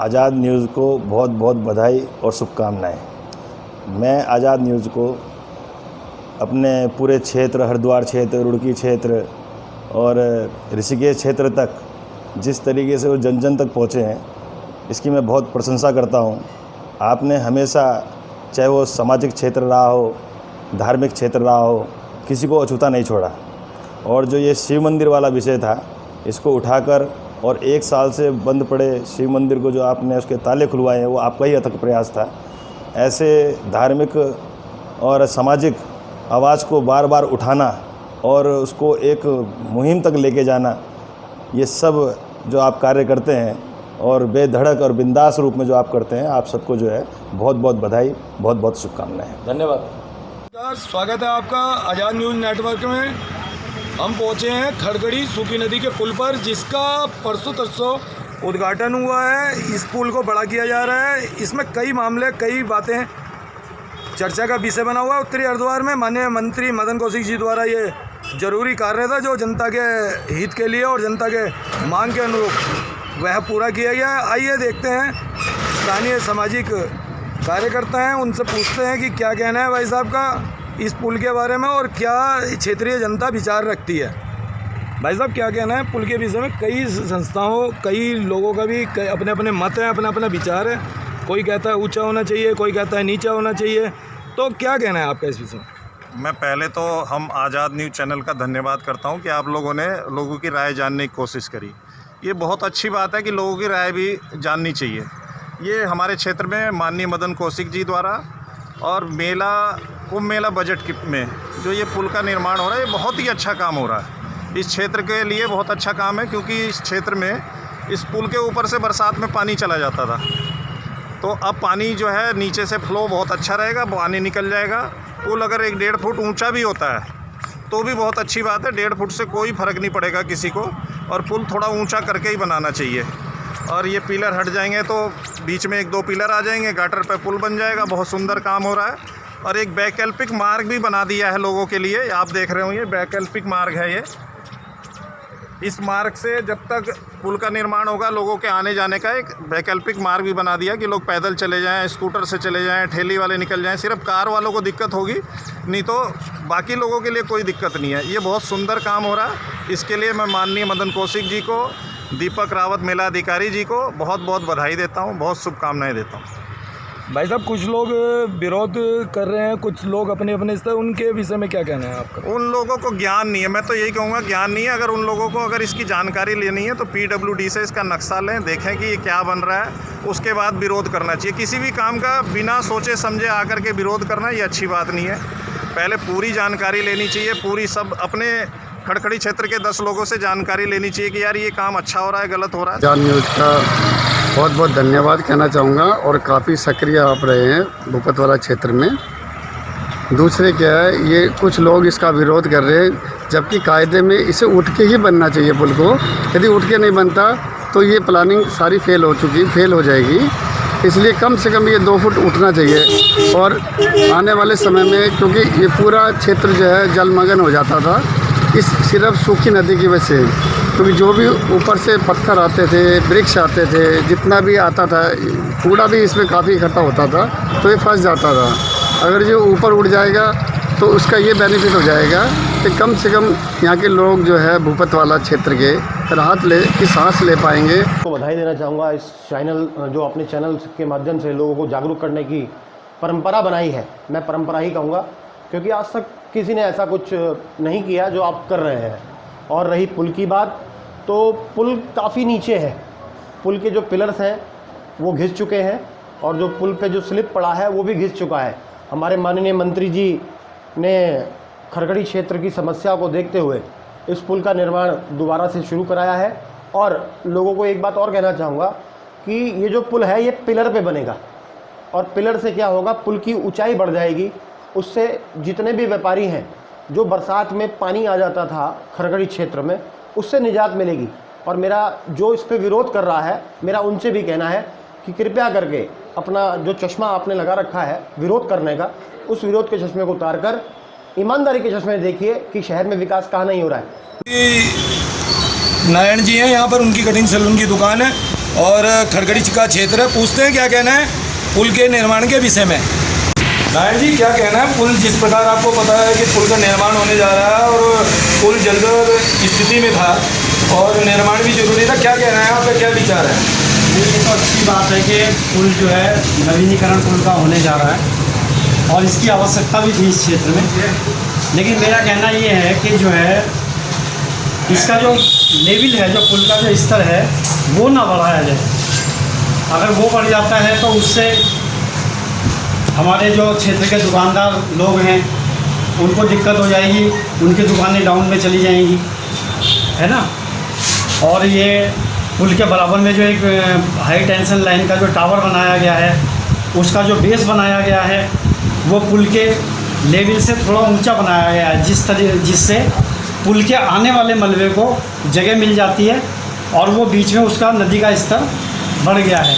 आज़ाद news को बहुत बहुत बधाई और शुभकामनाएं। मैं आज़ाद न्यूज़ को अपने पूरे क्षेत्र, हरिद्वार क्षेत्र, रुड़की क्षेत्र और ऋषिकेश क्षेत्र तक जिस तरीके से वो जन जन तक पहुँचे हैं, इसकी मैं बहुत प्रशंसा करता हूँ। आपने हमेशा, चाहे वो सामाजिक क्षेत्र रहा हो, धार्मिक क्षेत्र रहा हो, किसी को अछूता नहीं छोड़ा। और जो ये शिव मंदिर वाला विषय था, इसको उठाकर और 1 साल से बंद पड़े शिव मंदिर को जो आपने उसके ताले खुलवाए हैं, वो आपका ही अथक प्रयास था। ऐसे धार्मिक और सामाजिक आवाज़ को बार बार उठाना और उसको एक मुहिम तक लेके जाना, ये सब जो आप कार्य करते हैं और बेधड़क और बिंदास रूप में जो आप करते हैं, आप सबको जो है बहुत बहुत बधाई, बहुत बहुत शुभकामनाएं। धन्यवाद। स्वागत है आपका आज़ाद न्यूज़ नेटवर्क में। हम पहुंचे हैं खड़गड़ी सूखी नदी के पुल पर, जिसका परसों तरसों उद्घाटन हुआ है। इस पुल को बड़ा किया जा रहा है। इसमें कई मामले, कई बातें चर्चा का विषय बना हुआ है। उत्तरी हरिद्वार में माननीय मंत्री मदन कौशिक जी द्वारा ये जरूरी कार्य था, जो जनता के हित के लिए और जनता के मांग के अनुरूप वह पूरा किया गया है। आइए देखते हैं, स्थानीय सामाजिक कार्यकर्ता हैं, उनसे पूछते हैं कि क्या कहना है भाई साहब का इस पुल के बारे में और क्या क्षेत्रीय जनता विचार रखती है। भाई साहब, क्या कहना है पुल के विषय में? कई संस्थाओं, कई लोगों का भी अपने अपने मत हैं, अपना अपना विचार है। कोई कहता है ऊंचा होना चाहिए, कोई कहता है नीचा होना चाहिए। तो क्या कहना है आपका इस विषय में? मैं पहले तो हम आज़ाद न्यूज़ चैनल का धन्यवाद करता हूं कि आप लोगों ने लोगों की राय जानने की कोशिश करी। ये बहुत अच्छी बात है कि लोगों की राय भी जाननी चाहिए। ये हमारे क्षेत्र में माननीय मदन कौशिक जी द्वारा और कुंभ मेला बजट में जो ये पुल का निर्माण हो रहा है, ये बहुत ही अच्छा काम हो रहा है। इस क्षेत्र के लिए बहुत अच्छा काम है, क्योंकि इस क्षेत्र में इस पुल के ऊपर से बरसात में पानी चला जाता था। तो अब पानी जो है नीचे से फ्लो बहुत अच्छा रहेगा, पानी निकल जाएगा। पुल अगर 1-1.5 फुट ऊंचा भी होता है तो भी बहुत अच्छी बात है। 1.5 फुट से कोई फ़र्क नहीं पड़ेगा किसी को, और पुल थोड़ा ऊंचा करके ही बनाना चाहिए। और ये पिलर हट जाएंगे तो बीच में 1-2 पिलर आ जाएंगे, गाटर पे पुल बन जाएगा। बहुत सुंदर काम हो रहा है। और एक वैकल्पिक मार्ग भी बना दिया है लोगों के लिए। आप देख रहे हो, ये वैकल्पिक मार्ग है। ये इस मार्ग से जब तक पुल का निर्माण होगा, लोगों के आने जाने का एक वैकल्पिक मार्ग भी बना दिया कि लोग पैदल चले जाएं, स्कूटर से चले जाएं, ठेली वाले निकल जाएं। सिर्फ कार वालों को दिक्कत होगी, नहीं तो बाकी लोगों के लिए कोई दिक्कत नहीं है। ये बहुत सुंदर काम हो रहा है। इसके लिए मैं माननीय मदन कौशिक जी को, दीपक रावत मेला अधिकारी जी को बहुत बहुत बधाई देता हूँ, बहुत शुभकामनाएँ देता हूँ। भाई साहब, कुछ लोग विरोध कर रहे हैं, कुछ लोग अपने अपने स्तर, उनके विषय में क्या कहना है आपका? उन लोगों को ज्ञान नहीं है। मैं तो यही कहूँगा, ज्ञान नहीं है। अगर उन लोगों को अगर इसकी जानकारी लेनी है तो PWD से इसका नक्शा लें, देखें कि ये क्या बन रहा है, उसके बाद विरोध करना चाहिए। किसी भी काम का बिना सोचे समझे आकर के विरोध करना ये अच्छी बात नहीं है। पहले पूरी जानकारी लेनी चाहिए, पूरी सब अपने खड़खड़ी क्षेत्र के 10 लोगों से जानकारी लेनी चाहिए कि यार ये काम अच्छा हो रहा है, गलत हो रहा है। आज़ाद न्यूज़ का बहुत बहुत धन्यवाद कहना चाहूँगा। और काफ़ी सक्रिय आप रहे हैं भूपत वाला क्षेत्र में। दूसरे क्या है, ये कुछ लोग इसका विरोध कर रहे हैं, जबकि कायदे में इसे उठ के ही बनना चाहिए पुल को। यदि उठ के नहीं बनता तो ये प्लानिंग सारी फेल हो जाएगी। इसलिए कम से कम ये 2 फुट उठना चाहिए। और आने वाले समय में, क्योंकि ये पूरा क्षेत्र जो है जलमग्न हो जाता था इस सिर्फ सूखी नदी की वजह से, क्योंकि जो भी ऊपर से पत्थर आते थे, वृक्ष आते थे, जितना भी आता था, कूड़ा भी इसमें काफ़ी इकट्ठा होता था, तो ये फंस जाता था। अगर ये ऊपर उड़ जाएगा तो उसका ये बेनिफिट हो जाएगा कि कम से कम यहाँ के लोग जो है भूपत वाला क्षेत्र के राहत की सांस ले पाएंगे। तो बधाई देना चाहूँगा इस चैनल, जो अपने चैनल के माध्यम से लोगों को जागरूक करने की परंपरा बनाई है। मैं परंपरा ही कहूँगा, क्योंकि आज तक किसी ने ऐसा कुछ नहीं किया जो आप कर रहे हैं। और रही पुल की बात, तो पुल काफ़ी नीचे है। पुल के जो पिलर्स हैं वो घिस चुके हैं, और जो पुल पे जो स्लिप पड़ा है वो भी घिस चुका है। हमारे माननीय मंत्री जी ने खड़गड़ी क्षेत्र की समस्या को देखते हुए इस पुल का निर्माण दोबारा से शुरू कराया है। और लोगों को एक बात और कहना चाहूँगा कि ये जो पुल है ये पिलर पे बनेगा, और पिलर से क्या होगा, पुल की ऊंचाई बढ़ जाएगी। उससे जितने भी व्यापारी हैं, जो बरसात में पानी आ जाता था खड़गड़ी क्षेत्र में, उससे निजात मिलेगी। और मेरा जो इस पे विरोध कर रहा है, मेरा उनसे भी कहना है कि कृपया करके अपना जो चश्मा आपने लगा रखा है विरोध करने का, उस विरोध के चश्मे को उतार कर ईमानदारी के चश्मे देखिए कि शहर में विकास कहाँ नहीं हो रहा है। नारायण जी हैं यहाँ पर, उनकी कटिंग सैलून की दुकान है। और खड़गड़ी का क्षेत्र है। पूछते हैं क्या कहना है पुल के निर्माण के विषय में। नारायण जी, क्या कहना है? पुल जिस प्रकार आपको पता है कि पुल का निर्माण होने जा रहा है और पुल जल्द स्थिति में था और निर्माण भी जरूरी था, क्या कहना है आपका, क्या विचार है? ये तो अच्छी बात है कि पुल जो है नवीनीकरण पुल का होने जा रहा है और इसकी आवश्यकता भी थी इस क्षेत्र में। लेकिन मेरा कहना ये है कि जो है इसका जो लेवल है, जो पुल का जो स्तर है वो ना बढ़ाया जाए। अगर वो बढ़ जाता है तो उससे हमारे जो क्षेत्र के दुकानदार लोग हैं उनको दिक्कत हो जाएगी, उनकी दुकानें डाउन में चली जाएंगी, है ना। और ये पुल के बराबर में जो एक हाई टेंशन लाइन का जो टावर बनाया गया है, उसका जो बेस बनाया गया है वो पुल के लेवल से थोड़ा ऊंचा बनाया गया है, जिससे पुल के आने वाले मलबे को जगह मिल जाती है और वो बीच में उसका नदी का स्तर बढ़ गया है।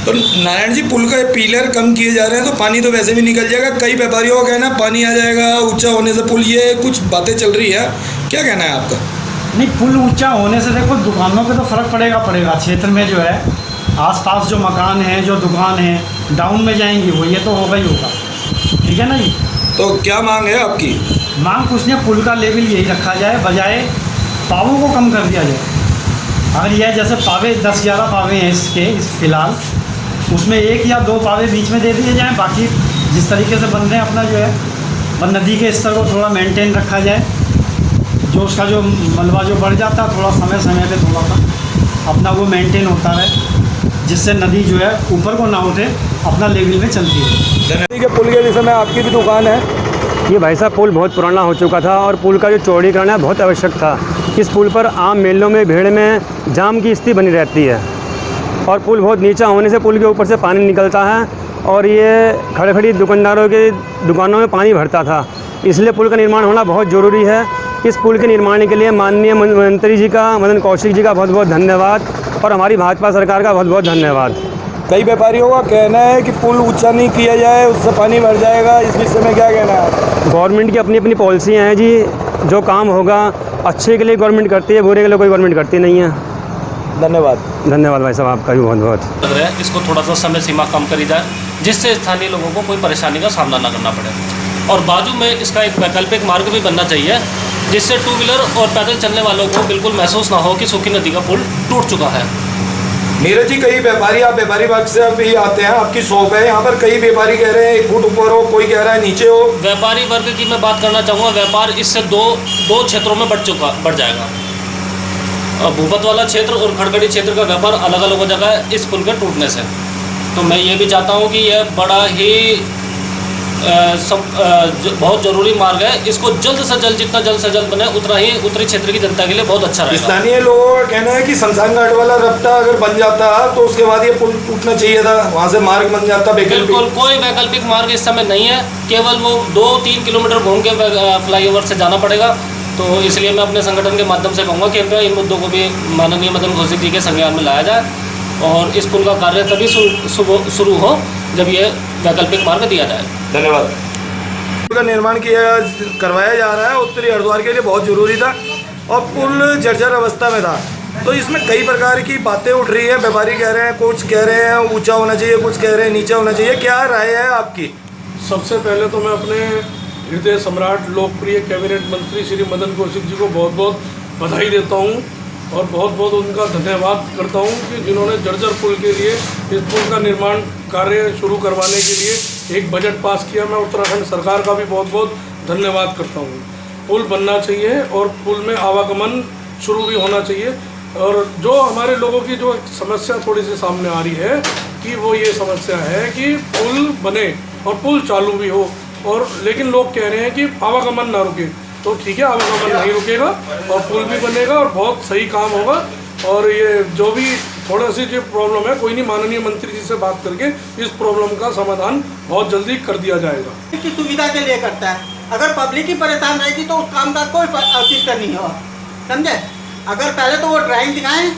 तो नारायण जी, पुल का पिलर कम किए जा रहे हैं तो पानी तो वैसे भी निकल जाएगा। कई व्यापारियों का कहना है पानी आ जाएगा ऊंचा होने से पुल, ये कुछ बातें चल रही है, क्या कहना है आपका? नहीं, पुल ऊंचा होने से देखो दुकानों पे तो फ़र्क पड़ेगा। क्षेत्र में जो है आसपास जो मकान हैं, जो दुकान हैं डाउन में जाएंगी, वो ये तो होगा ही होगा, ठीक है ना जी। तो क्या मांग है आपकी? मांग कुछ नहीं, पुल का लेवल यही रखा जाए, बजाय पावों को कम कर दिया जाए। अगर यह जैसे पावे 10-11 पावे हैं इसके फ़िलहाल, उसमें 1 या 2 पावे बीच में दे दिए जाएँ। बाकी जिस तरीके से बन रहे हैं अपना जो है नदी के स्तर को थोड़ा मेंटेन रखा जाए। जो उसका जो मलबा जो बढ़ जाता है थोड़ा समय पे थोड़ा सा अपना वो मेंटेन होता है, जिससे नदी जो है ऊपर को ना उठे, अपना लेवल में चलती है। नदी के पुल के विषय में आपकी भी दुकान है। ये भाई साहब पुल बहुत पुराना हो चुका था और पुल का जो चौड़ीकरण है बहुत आवश्यक था। इस पुल पर आम मेलों में भीड़ में जाम की स्थिति बनी रहती है और पुल बहुत नीचा होने से पुल के ऊपर से पानी निकलता है और ये खड़खड़ी दुकानदारों के दुकानों में पानी भरता था। इसलिए पुल का निर्माण होना बहुत ज़रूरी है। इस पुल के निर्माण के लिए माननीय मंत्री जी का, मदन कौशिक जी का बहुत बहुत धन्यवाद और हमारी भाजपा सरकार का बहुत बहुत धन्यवाद। कई व्यापारियों का कहना है कि पुल ऊंचा नहीं किया जाए, उससे पानी भर जाएगा, इस विषय में क्या कहना है? गवर्नमेंट की अपनी अपनी पॉलिसियाँ हैं जी। जो काम होगा अच्छे के लिए गवर्नमेंट करती है, बुरे के लिए कोई गवर्नमेंट करती नहीं है। धन्यवाद भाई साहब, आपका भी बहुत बहुत। लग रहा है इसको थोड़ा सा समय सीमा कम करी जाए, जिससे स्थानीय लोगों को कोई परेशानी का सामना ना करना पड़े। और बाजू में इसका एक वैकल्पिक मार्ग भी बनना चाहिए, जिससे 2 व्हीलर और पैदल चलने वालों को बिल्कुल महसूस ना हो कि सूखी नदी का पुल टूट चुका है। नीरज जी, कई व्यापारी, आप व्यापारी वर्ग से भी आते हैं, आपकी शॉप है यहाँ पर, कई व्यापारी कह रहे हैं 1 फुट ऊपर हो, कोई कह रहा है नीचे हो। व्यापारी वर्ग की मैं बात करना चाहूँगा, व्यापार इससे दो क्षेत्रों में बढ़ जाएगा। भूपत वाला क्षेत्र और खड़गड़ी क्षेत्र का व्यापार अलग अलग हो जाएगा इस पुल के टूटने से। तो मैं ये भी चाहता हूँ कि यह बड़ा ही बहुत ज़रूरी मार्ग है। इसको जल्द से जल्द, जितना जल्द से जल्द बने उतना ही उत्तरी क्षेत्र की जनता के लिए बहुत अच्छा रहेगा। स्थानीय लोगों का कहना है कि शमशान घाट वाला रास्ता अगर बन जाता तो उसके बाद ये पुल टूटना चाहिए था, वहाँ से मार्ग बन जाता। बिल्कुल कोई वैकल्पिक मार्ग इस समय नहीं है, केवल वो 2-3 किलोमीटर घूम के फ्लाईओवर से जाना पड़ेगा। तो इसलिए मैं अपने संगठन के माध्यम से कहूँगा कि इन मुद्दों को भी माननीय मदन कौशिक जी के संज्ञान में लाया जाए और इस पुल का कार्य तभी शुरू हो जब ये वैकल्पिक मार्ग दिया जाए। धन्यवाद। पुल का निर्माण करवाया जा रहा है, उत्तरी हरिद्वार के लिए बहुत ज़रूरी था और पुल जर्जर अवस्था में था। तो इसमें कई प्रकार की बातें उठ रही है, व्यापारी कह रहे हैं, कुछ कह रहे हैं ऊंचा होना चाहिए, कुछ कह रहे हैं नीचा होना चाहिए, क्या राय है आपकी? सबसे पहले तो मैं अपने हृदय सम्राट लोकप्रिय कैबिनेट मंत्री श्री मदन कौशिक जी को बहुत बहुत बधाई देता हूं और बहुत बहुत उनका धन्यवाद करता हूं कि जिन्होंने जर्जर पुल के लिए, इस पुल का निर्माण कार्य शुरू करवाने के लिए एक बजट पास किया। मैं उत्तराखंड सरकार का भी बहुत बहुत धन्यवाद करता हूं। पुल बनना चाहिए और पुल में आवागमन शुरू भी होना चाहिए। और जो हमारे लोगों की जो समस्या थोड़ी सी सामने आ रही है कि वो ये समस्या है कि पुल बने और पुल चालू भी हो, और लेकिन लोग कह रहे हैं कि आवागमन ना रुके। तो ठीक है, आवागमन नहीं रुकेगा और पुल भी बनेगा और बहुत सही काम होगा। और ये जो भी थोड़ा सी जो प्रॉब्लम है, कोई नहीं, माननीय मंत्री जी से बात करके इस प्रॉब्लम का समाधान बहुत जल्दी कर दिया जाएगा। की सुविधा के लिए करता है, अगर पब्लिक ही परेशान रहेगी तो उस काम का कोई औचित्य नहीं होगा, समझे। अगर पहले तो वो ड्राइंग दिखाएं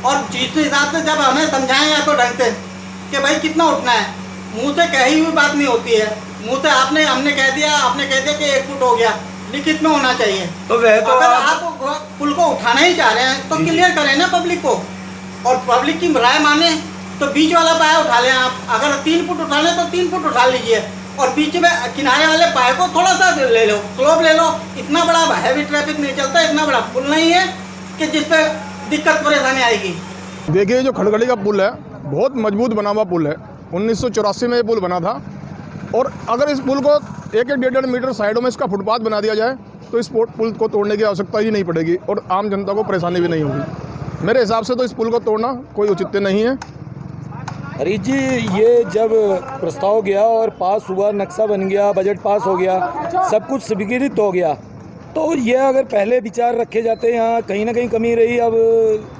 और जिस हिसाब से जब हमें समझाएं या तो ढंग से कि भाई कितना उठना है, मुँह से कही हुई बात नहीं होती है। मुँह से हमने कह दिया कि 1 फुट हो गया, लिखित में होना चाहिए। तो वह तो अगर आप पुल को उठाना ही चाह रहे हैं तो क्लियर करें ना पब्लिक को और पब्लिक की राय माने तो बीच वाला पाया उठा लें आप। अगर 3 फुट उठा लें तो 3 फुट उठा लीजिए, और बीच में किनारे वाले पाए को थोड़ा सा ले लो, स्लोप ले लो। इतना बड़ा हैवी ट्रैफिक नहीं चलता, इतना बड़ा पुल नहीं है कि जिस पे दिक्कत परेशानी आएगी। देखिए, जो खड़गड़ी का पुल है बहुत मजबूत बना हुआ पुल है। 1984 में ये पुल बना था, और अगर इस पुल को 1-1.5 मीटर साइडों में इसका फुटपाथ बना दिया जाए तो इस पुल को तोड़ने की आवश्यकता ही नहीं पड़ेगी और आम जनता को परेशानी भी नहीं होगी। मेरे हिसाब से तो इस पुल को तोड़ना कोई औचित्य नहीं है। हरीश जी, ये जब प्रस्ताव गया और पास हुआ, नक्शा बन गया, बजट पास हो गया, सब कुछ स्वीकृत हो गया, तो ये अगर पहले विचार रखे जाते यहाँ कहीं ना कहीं कमी रही। अब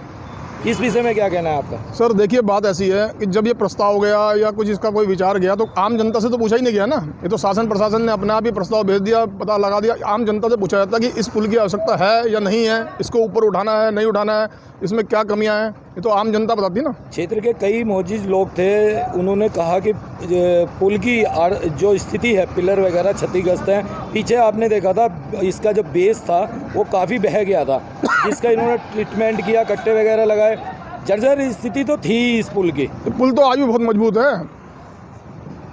इस विषय में क्या कहना है आपका? सर देखिए, बात ऐसी है कि जब ये प्रस्ताव गया या कुछ इसका कोई विचार गया तो आम जनता से तो पूछा ही नहीं गया ना। ये तो शासन प्रशासन ने अपने आप ही प्रस्ताव भेज दिया, पता लगा दिया। आम जनता से पूछा जाता कि इस पुल की आवश्यकता है या नहीं है, इसको ऊपर उठाना है नहीं उठाना है, इसमें क्या कमियां हैं, ये तो आम जनता बताती ना। क्षेत्र के कई मौजूद लोग थे, उन्होंने कहा कि पुल की जो स्थिति है, पिलर वगैरह क्षतिग्रस्त हैं। पीछे आपने देखा था इसका जो बेस था वो काफ़ी बह गया था, जिसका इन्होंने ट्रीटमेंट किया, कट्टे वगैरह लगाए। जर्जर स्थिति तो थी इस पुल की। पुल तो आज भी बहुत मजबूत है।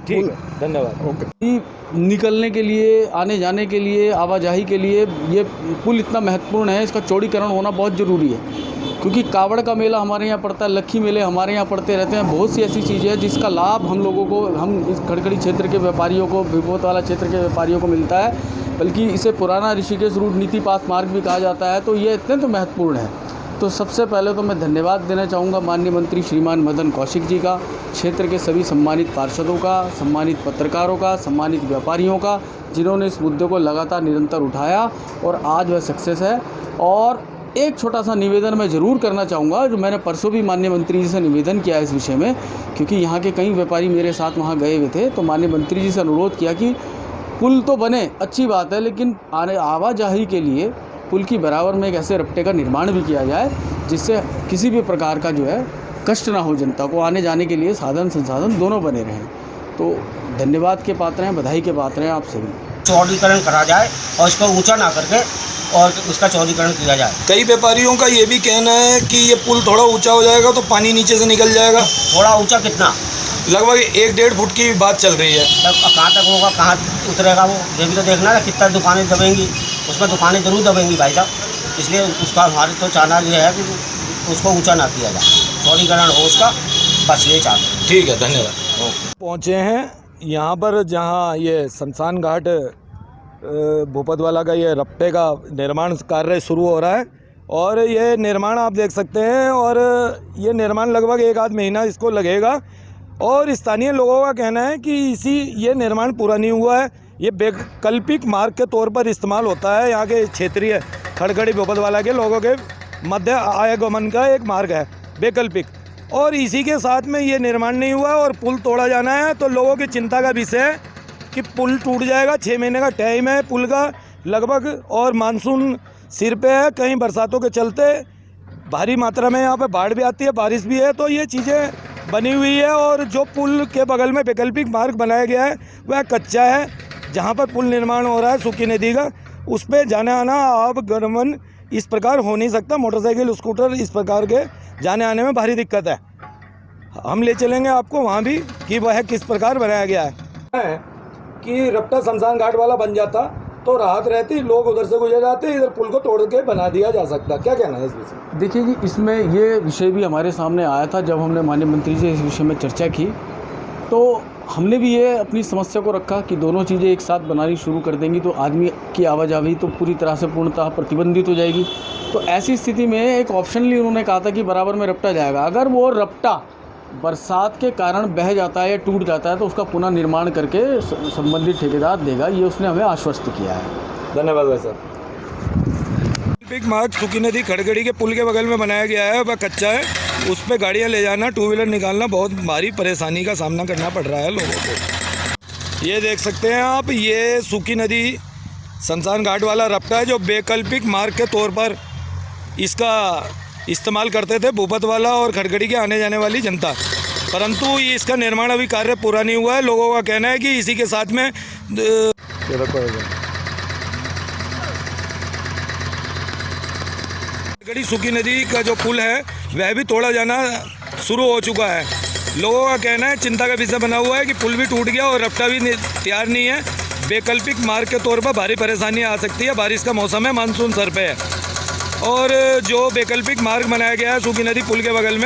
ठीक है, धन्यवाद। ओके। निकलने के लिए, आने जाने के लिए, आवाजाही के लिए ये पुल इतना महत्वपूर्ण है, इसका चौड़ीकरण होना बहुत ज़रूरी है। क्योंकि कावड़ का मेला हमारे यहाँ पड़ता है, लक्खी मेले हमारे यहाँ पड़ते रहते हैं। बहुत सी ऐसी चीज़ें हैं जिसका लाभ हम लोगों को, हम इस खड़गड़ी क्षेत्र के व्यापारियों को, विभोत वाला क्षेत्र के व्यापारियों को मिलता है। बल्कि इसे पुराना ऋषिकेश रूट नीति पास मार्ग भी कहा जाता है। तो ये अत्यंत महत्वपूर्ण है। तो सबसे पहले तो मैं धन्यवाद देना चाहूँगा माननीय मंत्री श्रीमान मदन कौशिक जी का, क्षेत्र के सभी सम्मानित पार्षदों का, सम्मानित पत्रकारों का, सम्मानित व्यापारियों का, जिन्होंने इस मुद्दे को लगातार निरंतर उठाया और आज वह सक्सेस है। और एक छोटा सा निवेदन मैं ज़रूर करना चाहूँगा, जो मैंने परसों भी माननीय मंत्री जी से निवेदन किया इस विषय में, क्योंकि यहाँ के कई व्यापारी मेरे साथ वहाँ गए हुए थे। तो माननीय मंत्री जी से अनुरोध किया कि पुल तो बने, अच्छी बात है, लेकिन आवाजाही के लिए पुल की बराबर में एक ऐसे रपटे का निर्माण भी किया जाए जिससे किसी भी प्रकार का जो है कष्ट ना हो, जनता को आने जाने के लिए साधन संसाधन दोनों बने रहें। तो धन्यवाद के पात्र हैं, बधाई के पात्र हैं आप सभी। चौड़ीकरण करा जाए और इसको ऊंचा ना करके और इसका चौड़ीकरण किया जाए। कई व्यापारियों का ये भी कहना है कि ये पुल थोड़ा ऊंचा हो जाएगा तो पानी नीचे से निकल जाएगा। थोड़ा ऊंचा कितना? लगभग 1-1.5 फुट की बात चल रही है। कहाँ तक होगा, कहाँ उतरेगा वो, ये भी तो देखना है। कितना दुकानें दबेंगी, उसमें दुकानें जरूर दबेंगी भाई साहब। इसलिए उसका हमारे तो चाहना ये है कि उसको ऊंचा ना किया जाए, चौड़ीकरण हो उसका, बस ये चाहते हैं। ठीक है, धन्यवाद। पहुँचे हैं यहाँ पर जहाँ ये शमशान घाट भूपतवाला का ये रप्टे का निर्माण कार्य शुरू हो रहा है। और ये निर्माण आप देख सकते हैं, और ये निर्माण लगभग 1 आध महीना इसको लगेगा। और स्थानीय लोगों का कहना है कि ये निर्माण पूरा नहीं हुआ है। ये वैकल्पिक मार्ग के तौर पर इस्तेमाल होता है। यहाँ के क्षेत्रीय खड़गड़ी भूपतवाला के लोगों के मध्य आवागमन का एक मार्ग है वैकल्पिक, और इसी के साथ में ये निर्माण नहीं हुआ और पुल तोड़ा जाना है। तो लोगों की चिंता का विषय है कि पुल टूट जाएगा। 6 महीने का टाइम है पुल का लगभग, और मानसून सिर पे है। कहीं बरसातों के चलते भारी मात्रा में यहाँ पे बाढ़ भी आती है, बारिश भी है। तो ये चीज़ें बनी हुई है। और जो पुल के बगल में वैकल्पिक मार्ग बनाया गया है वह कच्चा है। जहाँ पर पुल निर्माण हो रहा है सूखी नदी का, उस पर जाने आना आवागमन इस प्रकार हो नहीं सकता। मोटरसाइकिल, स्कूटर, इस प्रकार के जाने आने में भारी दिक्कत है। हम ले चलेंगे आपको वहाँ भी कि वह किस प्रकार बनाया गया है। कि रपटा शमशान घाट वाला बन जाता तो राहत रहती, लोग उधर से गुजर जाते, इधर पुल को तोड़ के बना दिया जा सकता। क्या कहना है इस विषय? देखिए जी, इसमें ये विषय भी हमारे सामने आया था जब हमने माननीय मंत्री से इस विषय में चर्चा की। तो हमने भी ये अपनी समस्या को रखा कि दोनों चीज़ें एक साथ बनानी शुरू कर देंगी तो आदमी की आवाजाही तो पूरी तरह से पूर्णतः प्रतिबंधित हो जाएगी। तो ऐसी स्थिति में एक ऑप्शनली उन्होंने कहा था कि बराबर में रपटा जाएगा। अगर वो रपटा बरसात के कारण बह जाता है या टूट जाता है तो उसका पुनः निर्माण करके संबंधित ठेकेदार देगा, ये उसने हमें आश्वस्त किया है। धन्यवाद भाई साहब। वैकल्पिक मार्ग सूखी नदी खड़गड़ी के पुल के बगल में बनाया गया है, वह कच्चा है। उस पर गाड़ियाँ ले जाना, 2 व्हीलर निकालना बहुत भारी परेशानी का सामना करना पड़ रहा है लोगों को। ये देख सकते हैं आप, ये सूखी नदी शमशान घाट वाला रपटा है जो वैकल्पिक मार्ग के तौर पर इसका इस्तेमाल करते थे भूपतवाला और खड़गड़ी के आने जाने वाली जनता। परंतु इसका निर्माण अभी कार्य पूरा नहीं हुआ है। लोगों का कहना है कि इसी के साथ में खड़गड़ी सूखी नदी का जो पुल है वह भी तोड़ा जाना शुरू हो चुका है। लोगों का कहना है, चिंता का विषय बना हुआ है कि पुल भी टूट गया और रफ्ता भी तैयार नहीं है। वैकल्पिक मार्ग के तौर पर भारी परेशानियां आ सकती है। बारिश का मौसम है, मानसून सर पे है और जो वैकल्पिक मार्ग बनाया गया है सूखी नदी पुल के बगल में